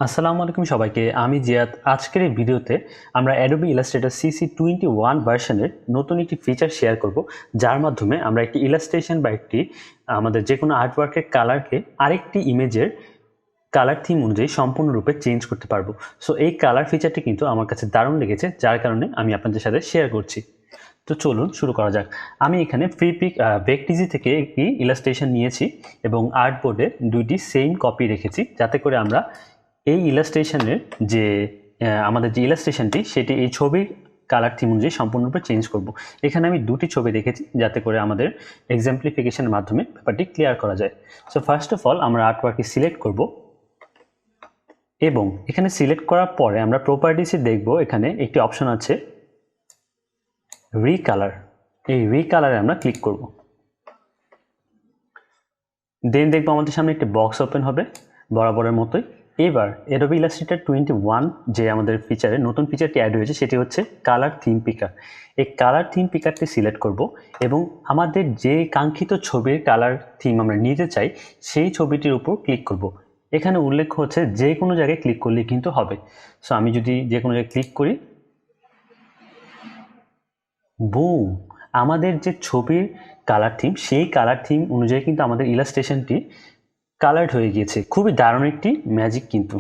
আসসালামু আলাইকুম সবাইকে, আমি জিয়াদ। আজকের এই ভিডিওতে আমরা অ্যাডোবি ইলাস্ট্রেটর সিসি 21 ভার্সনের নতুন একটি ফিচার শেয়ার করব, যার মাধ্যমে আমরা একটি ইলাস্ট্রেশন বা একটি আমাদের যে কোনো আর্টওয়ার্কের কালারকে আরেকটি ইমেজের কালার থিম অনুযায়ী সম্পূর্ণরূপে চেঞ্জ করতে পারবো। সো এই কালার ফিচারটি কিন্তু আমার কাছে দারুণ লেগেছে, যার কারণে আমি আপনাদের সাথে শেয়ার করছি। তো চলুন শুরু করা যাক। আমি এখানে বেকটিজি থেকে একটি ইলাস্ট্রেশন নিয়েছি এবং আর্টবোর্ডে দুইটি সেম কপি রেখেছি, যাতে করে আমরা এই ইলাস্ট্রেশনের যে আমাদের যে ইলাস্ট্রেশনটি সেটি এই ছবির কালার থিম অনুযায়ী সম্পূর্ণরূপে চেঞ্জ করব। এখানে আমি দুটি ছবি রেখেছি, যাতে করে আমাদের এক্সাম্পলিফিকেশনের মাধ্যমে ব্যাপারটি ক্লিয়ার করা যায়। সো ফার্স্ট অফ অল আমরা আর্টওয়ার্কটি সিলেক্ট করব এবং এখানে সিলেক্ট করার পরে আমরা প্রপার্টিসে দেখব এখানে একটি অপশন আছে রিকালার। এই রিকালারে আমরা ক্লিক করব। দেন দেখবো আমাদের সামনে একটি বক্স ওপেন হবে বরাবরের মতোই। এবার অ্যাডোবি ইলাস্ট্রেটর 21 যে আমাদের ফিচারে নতুন ফিচারটি অ্যাড হয়েছে সেটি হচ্ছে কালার থিম পিকার। এই কালার থিম পিকারটি সিলেক্ট করব এবং আমাদের যে কাঙ্ক্ষিত ছবির কালার থিম আমরা নিতে চাই সেই ছবিটির উপর ক্লিক করব। এখানে উল্লেখ হচ্ছে যে কোনো জায়গায় ক্লিক করলে কিন্তু হবে। সো আমি যদি যে কোনো জায়গায় ক্লিক করি, বুম, আমাদের যে ছবির কালার থিম সেই কালার থিম অনুযায়ী কিন্তু আমাদের ইলাস্ট্রেশনটি কালার্ড হয়ে গিয়েছে। খুবই দারুণ একটি ম্যাজিক কিন্তু।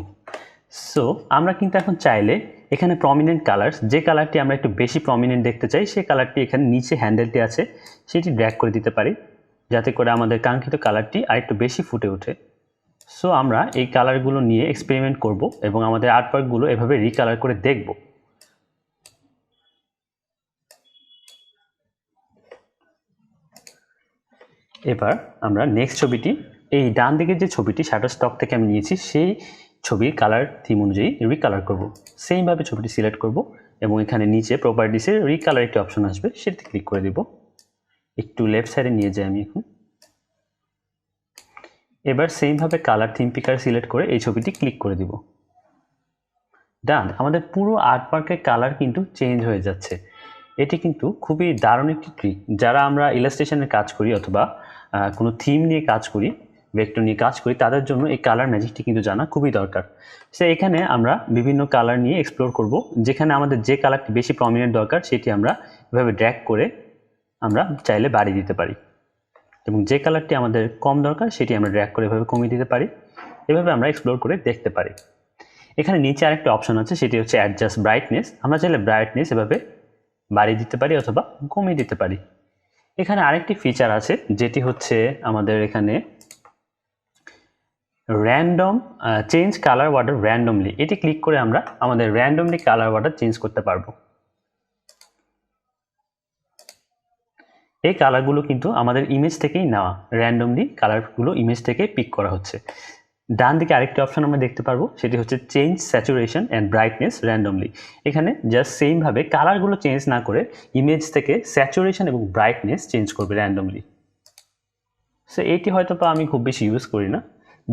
সো আমরা কিন্তু এখন চাইলে এখানে প্রমিনেন্ট কালার, যে কালারটি আমরা একটু বেশি প্রমিনেন্ট দেখতে চাই সেই কালারটি এখানে নিচে হ্যান্ডেলটি আছে সেটি ড্র্যাগ করে দিতে পারি, যাতে করে আমাদের কাঙ্ক্ষিত কালারটি আরেকটু বেশি ফুটে ওঠে। সো আমরা এই কালারগুলো নিয়ে এক্সপেরিমেন্ট করব এবং আমাদের আর্টওয়ার্কগুলো এভাবে রিকালার করে দেখব। এবার আমরা নেক্সট ছবিটি, এই ডান দিকের যে ছবিটি শাটার স্টক থেকে আমি নিয়েছি সেই ছবির কালার থিম অনুযায়ী রিকালার করব। সেমভাবে ছবিটি সিলেক্ট করব এবং এখানে নিচে প্রপার্টিসের রিকালার একটি অপশন আসবে, সেটি ক্লিক করে দেব। একটু লেফট সাইডে নিয়ে যাই আমি এখন। এবার সেমভাবে কালার থিম পিকার সিলেক্ট করে এই ছবিটি ক্লিক করে দিব। ডান, আমাদের পুরো আর্টওয়ার্কের কালার কিন্তু চেঞ্জ হয়ে যাচ্ছে। এটি কিন্তু খুবই দারুণ একটি ট্রিক। যারা আমরা ইলাস্ট্রেশনের কাজ করি অথবা কোনো থিম নিয়ে কাজ করি, ভেক্টর নিয়ে কাজ করি, তাদের জন্য এই কালার ম্যাজিকটি কিন্তু জানা খুবই দরকার। সো এখানে আমরা বিভিন্ন কালার নিয়ে এক্সপ্লোর করব। যেখানে আমাদের যে কালারটি বেশি প্রমিনেন্ট দরকার সেটি আমরা এভাবে ড্র্যাগ করে আমরা চাইলে বাড়িয়ে দিতে পারি, এবং যে কালারটি আমাদের কম দরকার সেটি আমরা ড্র্যাগ করে এভাবে কমিয়ে দিতে পারি। এভাবে আমরা এক্সপ্লোর করে দেখতে পারি। এখানে নিচে আরেকটা অপশন আছে, সেটি হচ্ছে অ্যাডজাস্ট ব্রাইটনেস। আমরা চাইলে ব্রাইটনেস এভাবে বাড়িয়ে দিতে পারি অথবা কমিয়ে দিতে পারি। এখানে আরেকটি ফিচার আছে, যেটি হচ্ছে আমাদের এখানে random change colour water randomly. এটি ক্লিক করে আমরা আমাদের র্যান্ডমলি কালার ওয়াটার চেঞ্জ করতে পারবো। এই কালারগুলো কিন্তু আমাদের ইমেজ থেকেই নেওয়া, র্যান্ডমলি কালারগুলো ইমেজ থেকে পিক করা হচ্ছে। ডান দিকে আরেকটি অপশন আমরা দেখতে পারবো, সেটি হচ্ছে change saturation and brightness randomly. এখানে জাস্ট সেমভাবে কালারগুলো চেঞ্জ না করে ইমেজ থেকে স্যাচুরেশন এবং ব্রাইটনেস চেঞ্জ করবে র্যান্ডমলি। সো এইটি হয়তো বা আমি খুব বেশি ইউজ করি না,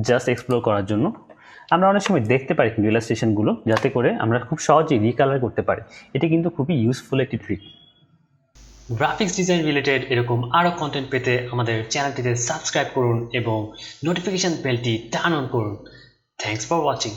জাস্ট এক্সপ্লোর করার জন্য। আমরা অনেক সময় দেখতে পারি কিন্তু ইলাস্ট্রেশনগুলো, যাতে করে আমরা খুব সহজেই রিকালার করতে পারি। এটি কিন্তু খুবই ইউজফুল একটি ট্রিক। গ্রাফিক্স ডিজাইন রিলেটেড এরকম আরও কন্টেন্ট পেতে আমাদের চ্যানেলটিতে সাবস্ক্রাইব করুন এবং নোটিফিকেশন বেলটি টার্ন অন করুন। Thanks for watching.